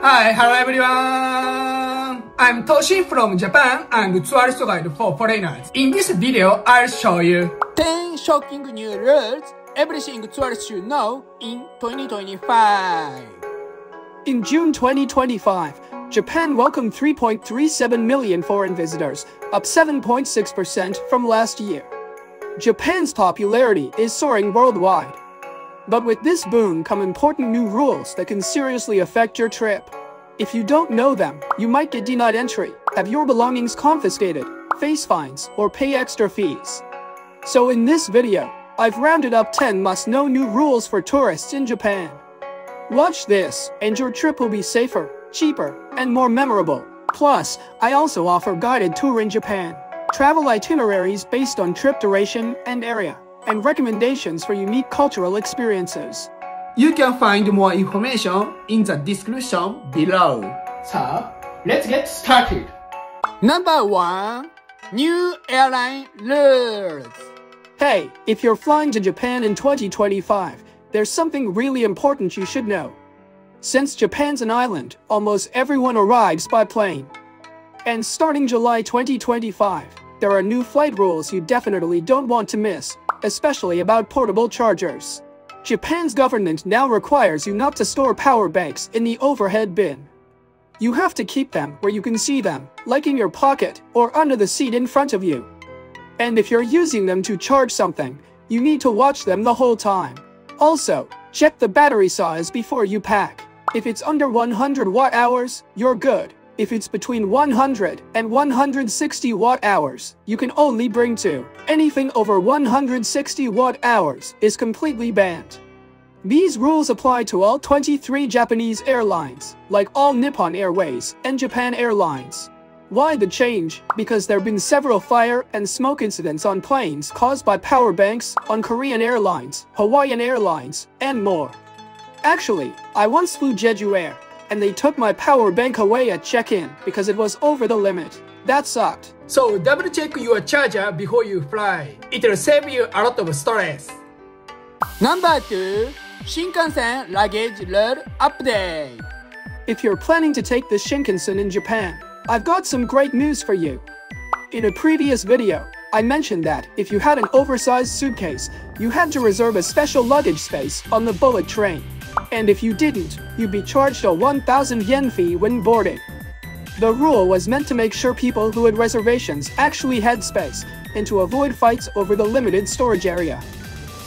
Hi, hello everyone! I'm Toshi from Japan and tourist guide for foreigners. In this video, I'll show you 10 shocking new rules, everything tourists should know in 2025. In June 2025, Japan welcomed 3.37 million foreign visitors, up 7.6% from last year. Japan's popularity is soaring worldwide. But with this boom come important new rules that can seriously affect your trip. If you don't know them, you might get denied entry, have your belongings confiscated, face fines, or pay extra fees. So in this video, I've rounded up 10 must-know new rules for tourists in Japan. Watch this, and your trip will be safer, cheaper, and more memorable. Plus, I also offer guided tour in Japan, travel itineraries based on trip duration and area, and recommendations for unique cultural experiences. You can find more information in the description below. So, let's get started. Number 1. New Airline Rules. Hey, if you're flying to Japan in 2025, there's something really important you should know. Since Japan's an island, almost everyone arrives by plane. And starting July 2025, there are new flight rules you definitely don't want to miss, especially about portable chargers. Japan's government now requires you not to store power banks in the overhead bin. You have to keep them where you can see them, like in your pocket or under the seat in front of you. And if you're using them to charge something, you need to watch them the whole time. Also, check the battery size before you pack. If it's under 100 watt-hours, you're good. If it's between 100 and 160 watt-hours, you can only bring 2. Anything over 160 watt-hours is completely banned. These rules apply to all 23 Japanese airlines, like all Nippon Airways and Japan Airlines. Why the change? Because there have been several fire and smoke incidents on planes caused by power banks on Korean Airlines, Hawaiian Airlines, and more. Actually, I once flew Jeju Air, and they took my power bank away at check-in because it was over the limit. That sucked. So double check your charger before you fly. It'll save you a lot of stress. Number 2. Shinkansen Luggage Rule Update. If you're planning to take the Shinkansen in Japan, I've got some great news for you. In a previous video, I mentioned that if you had an oversized suitcase, you had to reserve a special luggage space on the bullet train. And if you didn't, you'd be charged a 1,000 yen fee when boarding. The rule was meant to make sure people who had reservations actually had space, and to avoid fights over the limited storage area.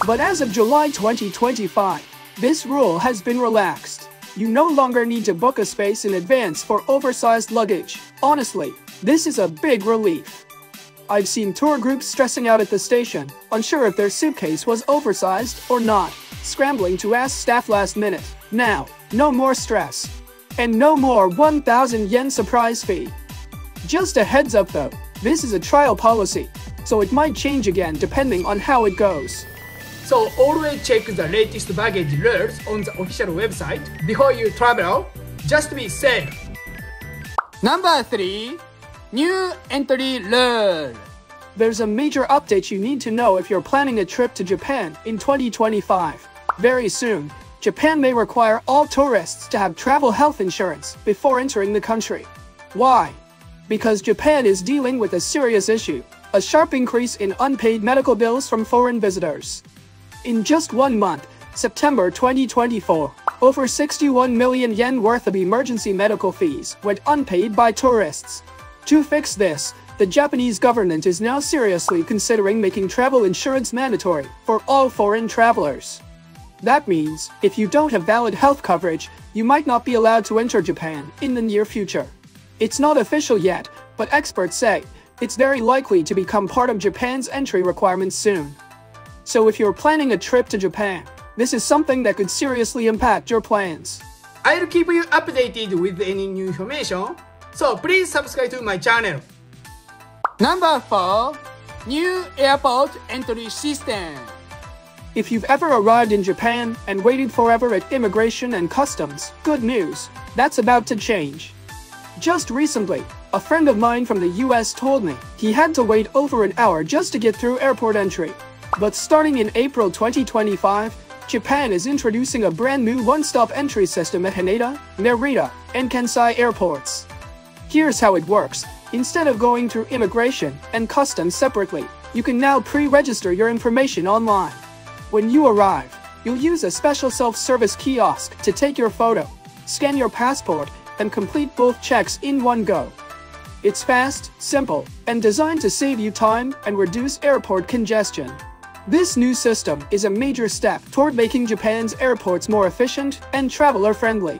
But as of July 2025, this rule has been relaxed. You no longer need to book a space in advance for oversized luggage. Honestly, this is a big relief. I've seen tour groups stressing out at the station, unsure if their suitcase was oversized or not, scrambling to ask staff last minute. Now, no more stress. And no more 1,000 yen surprise fee. Just a heads up though, this is a trial policy, so it might change again depending on how it goes. So always check the latest baggage rules on the official website before you travel, just to be safe. Number 3. New Entry Rule. There's a major update you need to know if you're planning a trip to Japan in 2025. Very soon, Japan may require all tourists to have travel health insurance before entering the country. Why? Because Japan is dealing with a serious issue, a sharp increase in unpaid medical bills from foreign visitors. In just 1 month, September 2024, over 61 million yen worth of emergency medical fees went unpaid by tourists. To fix this, the Japanese government is now seriously considering making travel insurance mandatory for all foreign travelers. That means, if you don't have valid health coverage, you might not be allowed to enter Japan in the near future. It's not official yet, but experts say it's very likely to become part of Japan's entry requirements soon. So if you're planning a trip to Japan, this is something that could seriously impact your plans. I'll keep you updated with any new information, so please subscribe to my channel. Number 4. New Airport Entry System. If you've ever arrived in Japan and waited forever at immigration and customs, good news, that's about to change. Just recently, a friend of mine from the US told me he had to wait over an hour just to get through airport entry. But starting in April 2025, Japan is introducing a brand new one-stop entry system at Haneda, Narita, and Kansai airports. Here's how it works. Instead of going through immigration and customs separately, you can now pre-register your information online. When you arrive, you'll use a special self-service kiosk to take your photo, scan your passport, and complete both checks in one go. It's fast, simple, and designed to save you time and reduce airport congestion. This new system is a major step toward making Japan's airports more efficient and traveler-friendly.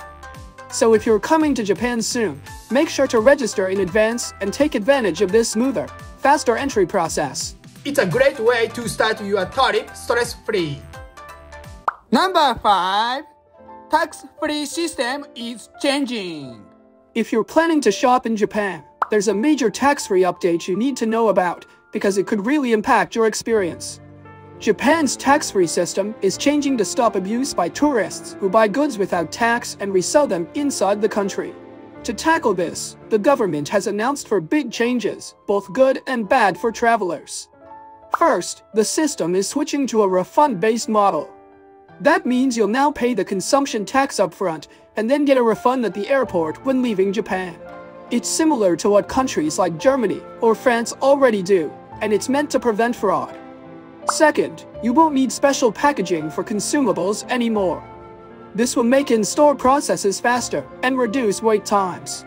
So if you're coming to Japan soon, make sure to register in advance and take advantage of this smoother, faster entry process. It's a great way to start your trip stress-free. Number 5. Tax-free system is changing. If you're planning to shop in Japan, there's a major tax-free update you need to know about because it could really impact your experience. Japan's tax-free system is changing to stop abuse by tourists who buy goods without tax and resell them inside the country. To tackle this, the government has announced for big changes, both good and bad for travelers. First, the system is switching to a refund-based model. That means you'll now pay the consumption tax upfront and then get a refund at the airport when leaving Japan. It's similar to what countries like Germany or France already do, and it's meant to prevent fraud. Second, you won't need special packaging for consumables anymore. This will make in-store processes faster and reduce wait times.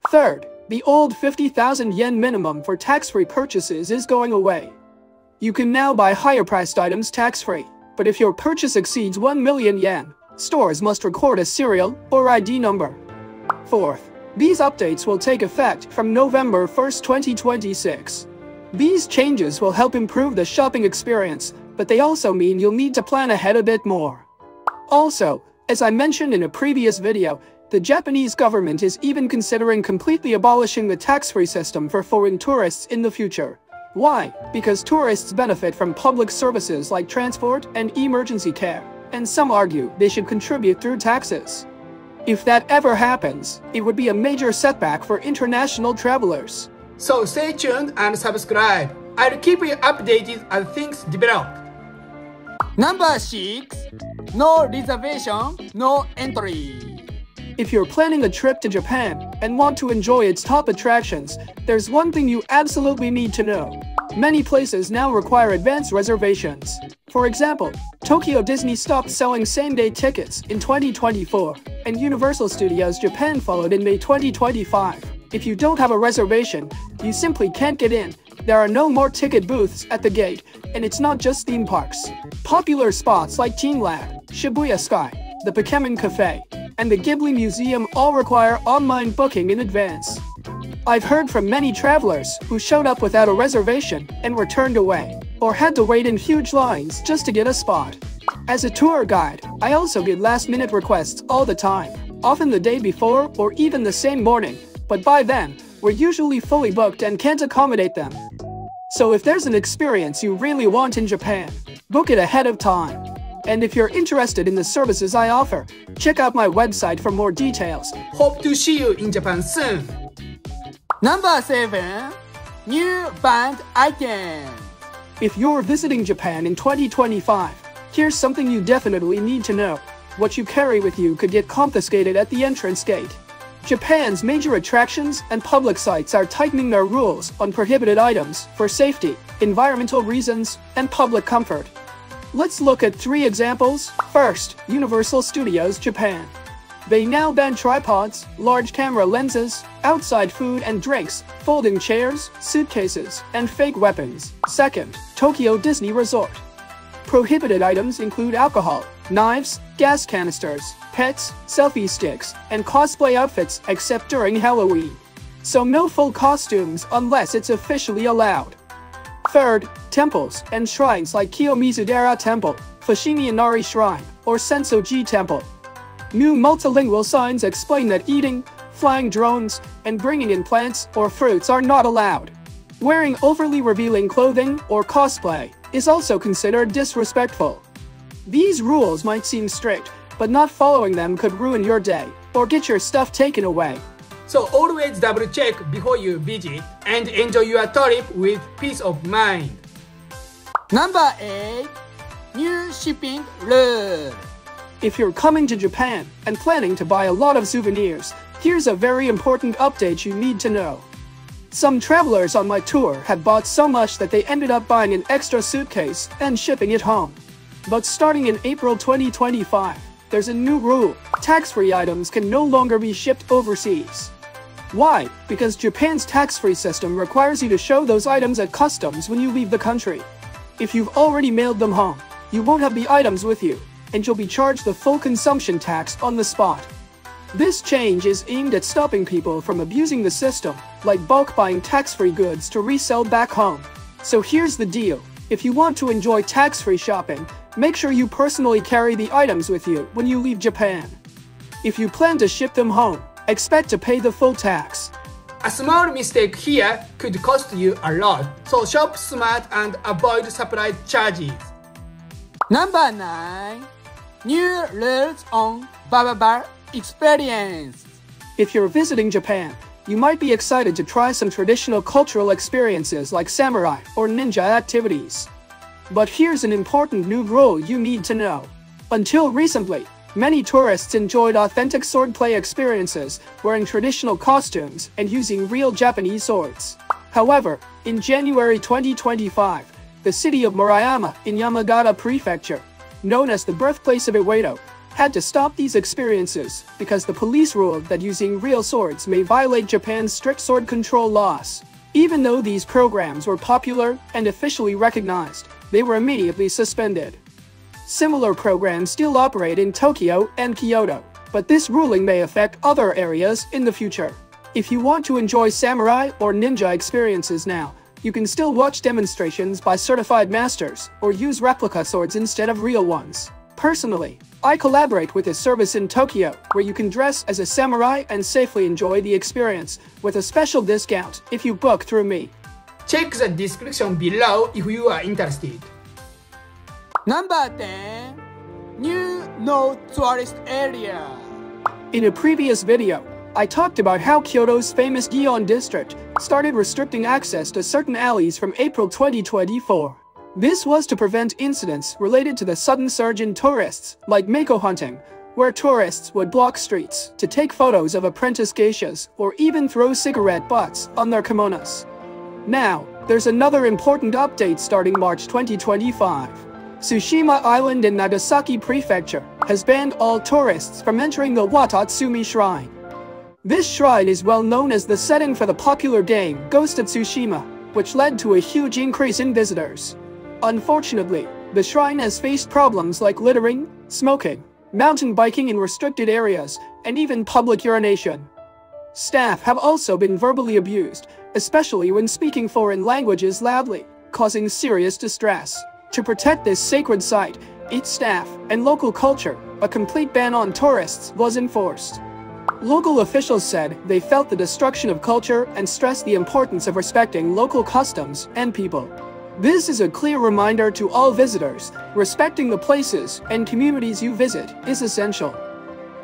Third, the old 50,000 yen minimum for tax-free purchases is going away. You can now buy higher-priced items tax-free, but if your purchase exceeds 1 million yen, stores must record a serial or ID number. Fourth, these updates will take effect from November 1, 2026. These changes will help improve the shopping experience, but they also mean you'll need to plan ahead a bit more. Also, as I mentioned in a previous video, the Japanese government is even considering completely abolishing the tax-free system for foreign tourists in the future. Why? Because tourists benefit from public services like transport and emergency care, and some argue they should contribute through taxes. If that ever happens, it would be a major setback for international travelers. So stay tuned and subscribe. I'll keep you updated as things develop. Number 6. No reservation, no entry. If you're planning a trip to Japan and want to enjoy its top attractions, there's one thing you absolutely need to know. Many places now require advance reservations. For example, Tokyo Disney stopped selling same-day tickets in 2024, and Universal Studios Japan followed in May 2025. If you don't have a reservation, you simply can't get in. There are no more ticket booths at the gate, and it's not just theme parks. Popular spots like Teen Lab, Shibuya Sky, the Pokemon Cafe, and the Ghibli Museum all require online booking in advance. I've heard from many travelers who showed up without a reservation and were turned away, or had to wait in huge lines just to get a spot. As a tour guide, I also get last-minute requests all the time, often the day before or even the same morning, but by then, we're usually fully booked and can't accommodate them. So if there's an experience you really want in Japan, book it ahead of time. And if you're interested in the services I offer, check out my website for more details. Hope to see you in Japan soon. Number 7. New banned items. If you're visiting Japan in 2025, here's something you definitely need to know. What you carry with you could get confiscated at the entrance gate. Japan's major attractions and public sites are tightening their rules on prohibited items for safety, environmental reasons, and public comfort. Let's look at 3 examples. First, Universal Studios Japan. They now ban tripods, large camera lenses, outside food and drinks, folding chairs, suitcases, and fake weapons. Second, Tokyo Disney Resort. Prohibited items include alcohol, knives, gas canisters, pets, selfie sticks, and cosplay outfits except during Halloween. So no full costumes unless it's officially allowed. Third, temples and shrines like Kiyomizu-dera Temple, Fushimi Inari Shrine, or Sensoji Temple. New multilingual signs explain that eating, flying drones, and bringing in plants or fruits are not allowed. Wearing overly revealing clothing or cosplay is also considered disrespectful. These rules might seem strict, but not following them could ruin your day or get your stuff taken away. So always double check before you visit and enjoy your trip with peace of mind. Number 8. new shipping rule. If you're coming to Japan and planning to buy a lot of souvenirs, here's a very important update you need to know. Some travelers on my tour had bought so much that they ended up buying an extra suitcase and shipping it home. But starting in April 2025, there's a new rule. Tax-free items can no longer be shipped overseas. Why? Because Japan's tax-free system requires you to show those items at customs when you leave the country. If you've already mailed them home, you won't have the items with you, and you'll be charged the full consumption tax on the spot. This change is aimed at stopping people from abusing the system, like bulk buying tax-free goods to resell back home. So here's the deal. If you want to enjoy tax-free shopping, make sure you personally carry the items with you when you leave Japan. If you plan to ship them home, expect to pay the full tax. A small mistake here could cost you a lot, so shop smart and avoid surprise charges. Number 9. New rules on bar experience. If you're visiting Japan, you might be excited to try some traditional cultural experiences like samurai or ninja activities. But here's an important new rule you need to know. Until recently, many tourists enjoyed authentic swordplay experiences wearing traditional costumes and using real Japanese swords. However, in January 2025, the city of Murayama in Yamagata Prefecture, known as the birthplace of Iwado, had to stop these experiences because the police ruled that using real swords may violate Japan's strict sword control laws. Even though these programs were popular and officially recognized, they were immediately suspended. Similar programs still operate in Tokyo and Kyoto, but this ruling may affect other areas in the future. If you want to enjoy samurai or ninja experiences now, you can still watch demonstrations by certified masters or use replica swords instead of real ones. Personally, I collaborate with a service in Tokyo where you can dress as a samurai and safely enjoy the experience with a special discount if you book through me. Check the description below if you are interested. Number 10. New no tourist area. In a previous video, I talked about how Kyoto's famous Gion district started restricting access to certain alleys from April 2024. This was to prevent incidents related to the sudden surge in tourists, like mako hunting, where tourists would block streets to take photos of apprentice geishas or even throw cigarette butts on their kimonos. Now, there's another important update starting March 2025. Tsushima Island in Nagasaki Prefecture has banned all tourists from entering the Watatsumi Shrine. This shrine is well known as the setting for the popular game Ghost of Tsushima, which led to a huge increase in visitors. Unfortunately, the shrine has faced problems like littering, smoking, mountain biking in restricted areas, and even public urination. Staff have also been verbally abused, especially when speaking foreign languages loudly, causing serious distress. To protect this sacred site, its staff, and local culture, a complete ban on tourists was enforced. Local officials said they felt the destruction of culture and stressed the importance of respecting local customs and people. This is a clear reminder to all visitors, respecting the places and communities you visit is essential.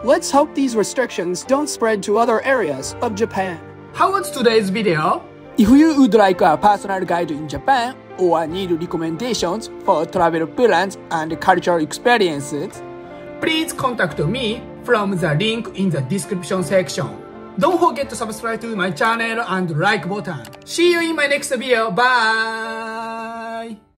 Let's hope these restrictions don't spread to other areas of Japan. How was today's video? If you would like a personal guide in Japan or need recommendations for travel plans and cultural experiences, Please contact me from the link in the description section. Don't forget to subscribe to my channel and like button. See you in my next video. Bye!